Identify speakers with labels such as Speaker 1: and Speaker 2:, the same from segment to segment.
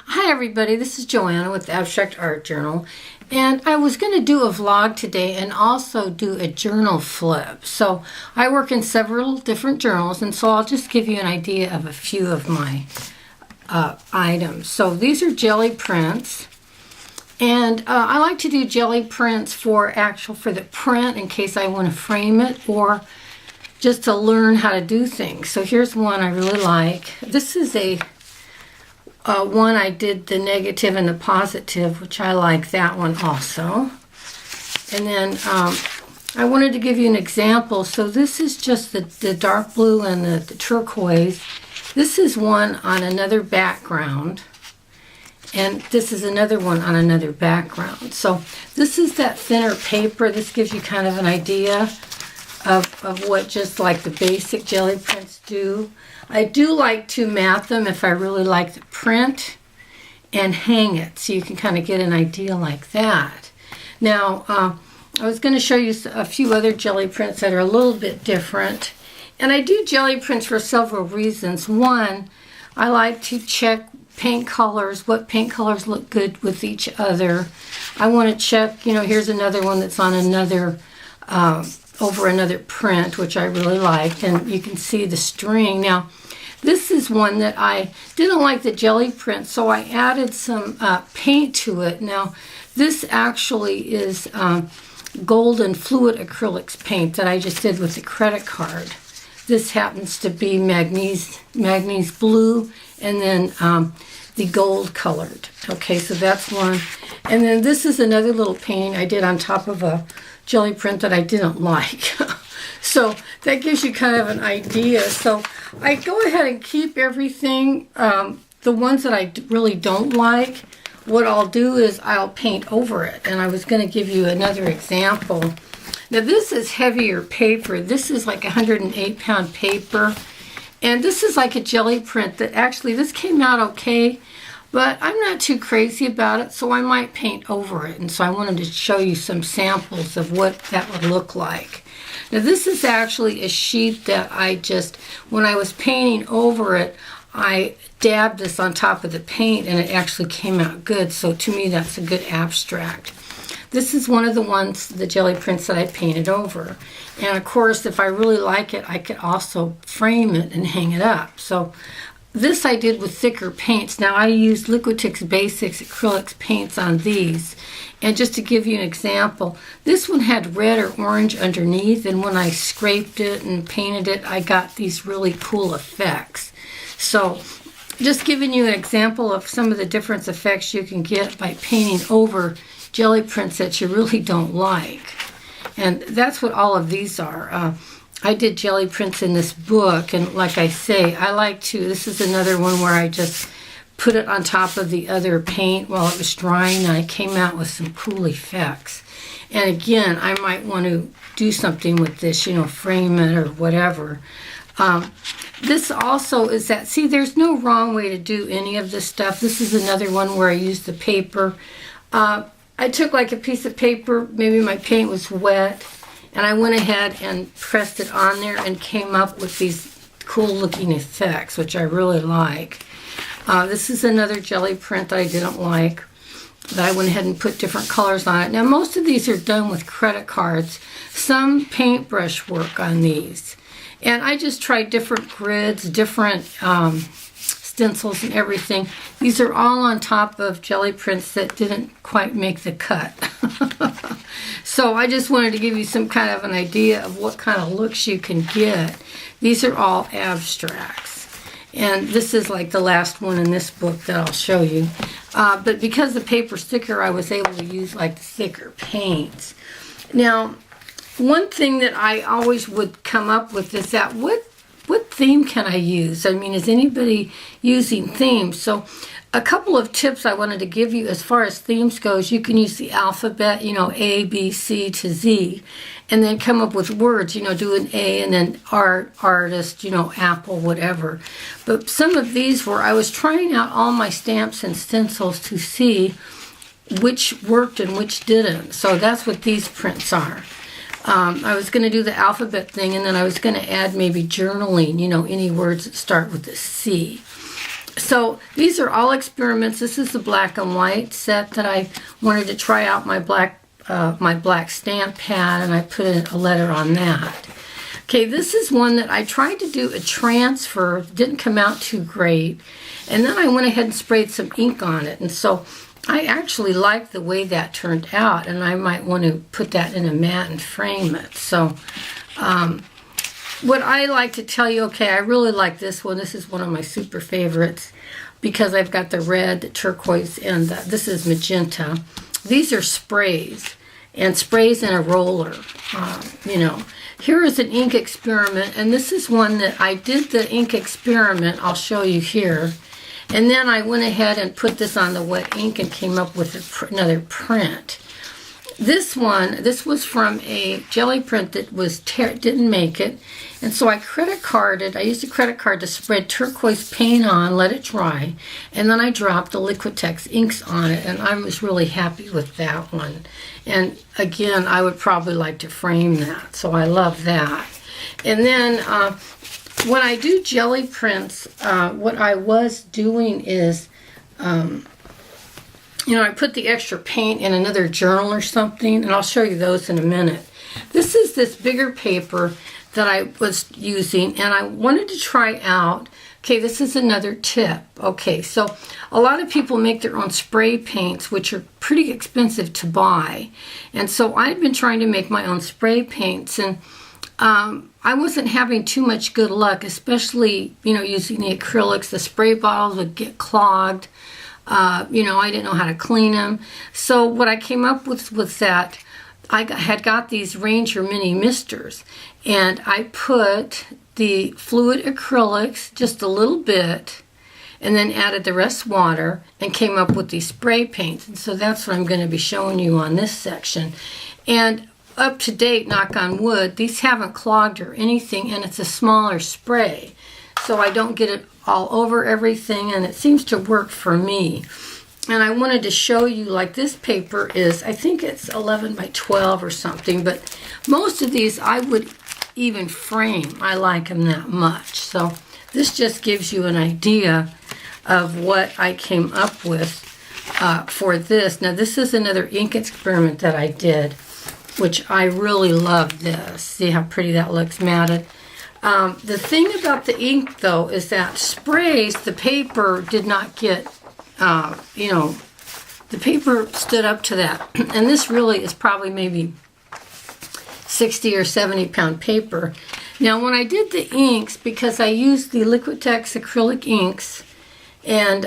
Speaker 1: Hi everybody, this is Joanna with the Abstract Art Journal, and I was going to do a vlog today and also do a journal flip. So I work in several different journals, and so I'll just give you an idea of a few of my items. So these are jelly prints, and I like to do jelly prints for the print in case I want to frame it or just to learn how to do things. So here's one I really like. This is a one I did the negative and the positive, which I like that one also. And then I wanted to give you an example. So this is just the dark blue and the turquoise. This is one on another background, and this is another one on another background. So this is that thinner paper. This gives you kind of an idea of what just like the basic jelly prints do. I do like to mat them if I really like the print and hang it, so you can kind of get an idea like that. Now, I was going to show you a few other jelly prints that are a little bit different. And I do jelly prints for several reasons. One, I like to check paint colors, what paint colors look good with each other. I want to check, here's another one that's on another over another print, which I really like, and you can see the string. Now, this is one that I didn't like the jelly print, so I added some paint to it. Now, this actually is golden fluid acrylics paint that I just did with the credit card. This happens to be manganese blue, and then the gold colored. Okay, so that's one. And then this is another little painting I did on top of a jelly print that I didn't like. So that gives you kind of an idea. So I go ahead and keep everything. The ones that I really don't like, what I'll do is I'll paint over it. And I was going to give you another example. Now this is heavier paper. This is like 108-pound paper. And this is like a jelly print that actually, this came out okay, but I'm not too crazy about it, so I might paint over it. And so I wanted to show you some samples of what that would look like. Now this is actually a sheet that I just, when I was painting over it, I dabbed this on top of the paint and it actually came out good. So to me, that's a good abstract. This is one of the ones, the jelly prints that I painted over. And of course, if I really like it, I could also frame it and hang it up. So this I did with thicker paints. Now I used Liquitex Basics acrylics paints on these. And just to give you an example, this one had red or orange underneath, and when I scraped it and painted it, I got these really cool effects. So just giving you an example of some of the different effects you can get by painting over jelly prints that you really don't like. And that's what all of these are. I did jelly prints in this book, and like I say, I like to, this is another one where I just put it on top of the other paint while it was drying, and I came out with some cool effects. And again, I might want to do something with this, frame it or whatever. This also is that, see, there's no wrong way to do any of this stuff. This is another one where I used the paper. I took like a piece of paper, maybe my paint was wet, and I went ahead and pressed it on there and came up with these cool looking effects, which I really like. This is another jelly print that I didn't like, that I went ahead and put different colors on it. Now most of these are done with credit cards, some paintbrush work on these. And I just tried different grids, different stencils and everything. These are all on top of jelly prints that didn't quite make the cut. So I just wanted to give you some kind of an idea of what kind of looks you can get. These are all abstracts. And this is like the last one in this book that I'll show you. But because the paper's thicker, I was able to use like the thicker paints. Now, one thing that I always would come up with is that what theme can I use? I mean, is anybody using themes? So a couple of tips I wanted to give you as far as themes goes. You can use the alphabet, A, B, C to Z, and then come up with words, do an A and then art, artist, apple, whatever. But some of these were, I was trying out all my stamps and stencils to see which worked and which didn't. So that's what these prints are. I was going to do the alphabet thing, and then I was going to add maybe journaling, any words that start with a C. So these are all experiments. This is the black and white set that I wanted to try out my black stamp pad, and I put a letter on that. Okay, this is one that I tried to do a transfer, didn't come out too great, and then I went ahead and sprayed some ink on it, and so I actually like the way that turned out, and I might want to put that in a mat and frame it. So what I like to tell you, okay, I really like this one. This is one of my super favorites because I've got the red, the turquoise, and this is magenta. These are sprays, and sprays in a roller, you know. Here is an ink experiment, and this is one that I did the ink experiment. I'll show you here. And then I went ahead and put this on the wet ink and came up with another print. This one, this was from a jelly print that didn't make it. And so I credit carded, I used a credit card to spread turquoise paint on, let it dry, and then I dropped the Liquitex inks on it, and I was really happy with that one. And again, I would probably like to frame that, so I love that. And then when I do jelly prints, what I was doing is, you know, I put the extra paint in another journal or something, and I'll show you those in a minute. This is this bigger paper that I was using, and I wanted to try out, okay, this is another tip. Okay, so a lot of people make their own spray paints, which are pretty expensive to buy. And so I'd been trying to make my own spray paints, and I wasn't having too much good luck, especially, you know, using the acrylics. The spray bottles would get clogged. You know, I didn't know how to clean them. So what I came up with was that I had got these Ranger mini misters, and I put the fluid acrylics just a little bit, and then added the rest water, and came up with these spray paints. And so that's what I'm going to be showing you on this section. And up to date, knock on wood, these haven't clogged or anything, and it's a smaller spray, so I don't get it all over everything, and it seems to work for me. And I wanted to show you, like, this paper is, I think it's 11 by 12 or something, but most of these I would even frame. I like them that much. So this just gives you an idea of what I came up with for this. Now, this is another ink experiment that I did, which I really love this. See how pretty that looks matted? The thing about the ink, though, is that sprays, the paper did not get, you know, the paper stood up to that. And this really is probably maybe 60 or 70 pound paper. Now, when I did the inks, because I used the Liquitex acrylic inks, and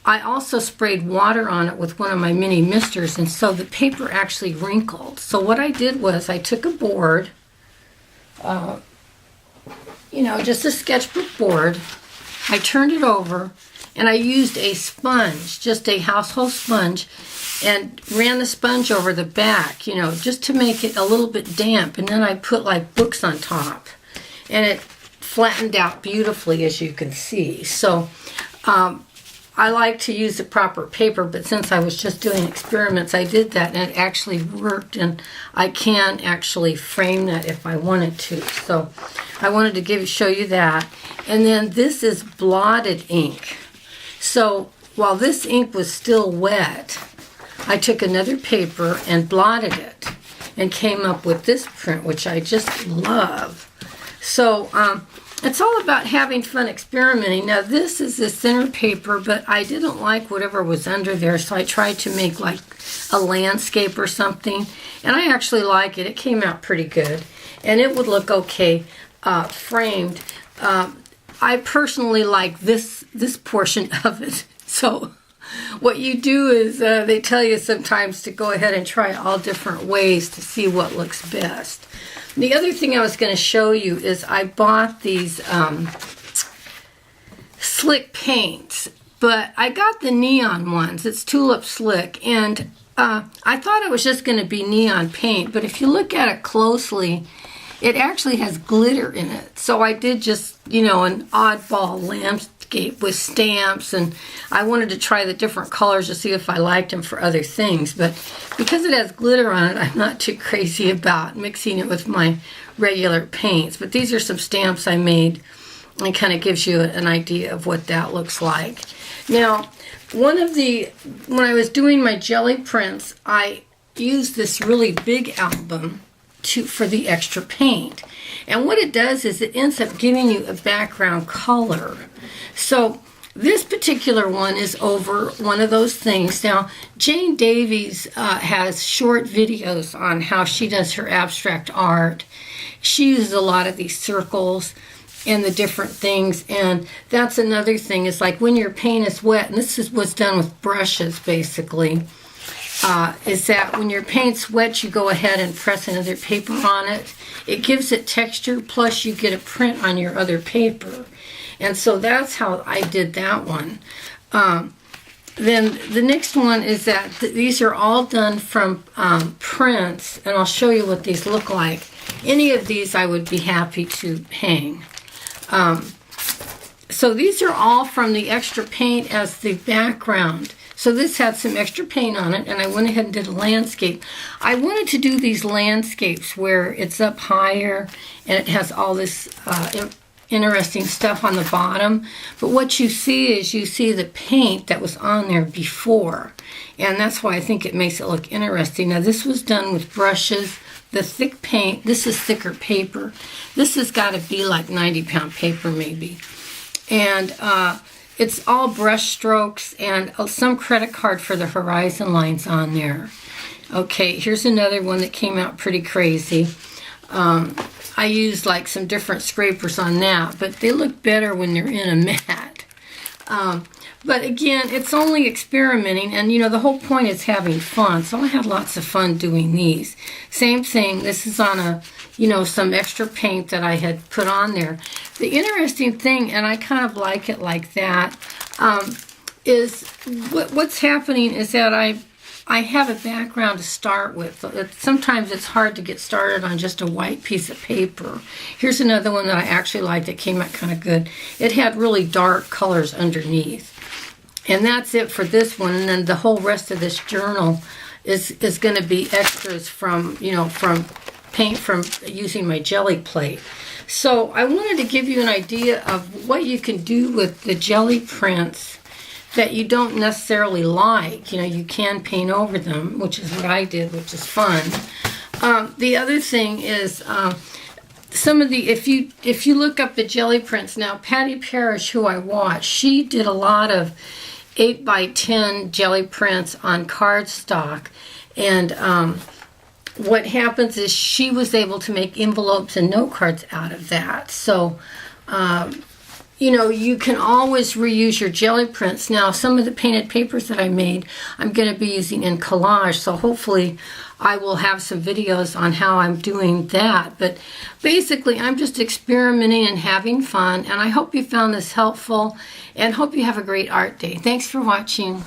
Speaker 1: I also sprayed water on it with one of my mini misters, and so the paper actually wrinkled. So what I did was I took a board, you know, just a sketchbook board. I turned it over, and I used a sponge, just a household sponge, and ran the sponge over the back, you know, just to make it a little bit damp. And then I put like books on top, and it flattened out beautifully, as you can see. So I like to use the proper paper, but since I was just doing experiments, I did that, and it actually worked, and I can actually frame that if I wanted to. So I wanted to show you that. And then this is blotted ink. So while this ink was still wet, I took another paper and blotted it and came up with this print, which I just love. So it's all about having fun experimenting. Now, this is the thinner paper, but I didn't like whatever was under there, so I tried to make like a landscape or something, and I actually like it. It came out pretty good, and it would look okay framed. I personally like this portion of it. So what you do is they tell you sometimes to go ahead and try all different ways to see what looks best. The other thing I was going to show you is I bought these slick paints, but I got the neon ones. It's Tulip Slick, and I thought it was just going to be neon paint, but if you look at it closely, it actually has glitter in it. So I did just, you know, an oddball landscape with stamps, and I wanted to try the different colors to see if I liked them for other things. But because it has glitter on it, I'm not too crazy about mixing it with my regular paints. But these are some stamps I made and kind of gives you an idea of what that looks like. Now, when I was doing my jelly prints, I used this really big album for the extra paint. And what it does is it ends up giving you a background color. So this particular one is over one of those things. Now, Jane Davies has short videos on how she does her abstract art. She uses a lot of these circles and the different things, and that's another thing, is like when your paint is wet, and this is what's done with brushes basically, is that when your paint's wet, you go ahead and press another paper on it. It gives it texture, plus you get a print on your other paper. And so that's how I did that one. Then the next one is that these are all done from prints, and I'll show you what these look like. Any of these I would be happy to hang. So these are all from the extra paint as the background. So this had some extra paint on it, and I went ahead and did a landscape. I wanted to do these landscapes where it's up higher and it has all this interesting stuff on the bottom. But what you see is you see the paint that was on there before, and that's why I think it makes it look interesting. Now this was done with brushes. The thick paint, this is thicker paper. This has got to be like 90-pound paper maybe. And it's all brush strokes and some credit card for the horizon lines on there. Okay, here's another one that came out pretty crazy. I used like some different scrapers on that, but they look better when they're in a matte. But again, it's only experimenting, and you know, the whole point is having fun. So I had lots of fun doing these. Same thing, this is on a, you know, some extra paint that I had put on there. The interesting thing, and I kind of like it like that, is what's happening is that I have a background to start with. Sometimes it's hard to get started on just a white piece of paper. Here's another one that I actually liked that came out kind of good. It had really dark colors underneath. And that's it for this one. And then the whole rest of this journal is going to be extras from, you know, from paint from using my jelly plate. So I wanted to give you an idea of what you can do with the jelly prints that you don't necessarily like. You know, you can paint over them, which is what I did, which is fun. The other thing is some of the, if you look up the jelly prints now, Patty Parrish, who I watch, she did a lot of 8x10 jelly prints on cardstock, and what happens is she was able to make envelopes and note cards out of that. So you know, you can always reuse your jelly prints. Now, some of the painted papers that I made, I'm going to be using in collage, so hopefully I will have some videos on how I'm doing that. But basically, I'm just experimenting and having fun, and I hope you found this helpful, and hope you have a great art day. Thanks for watching.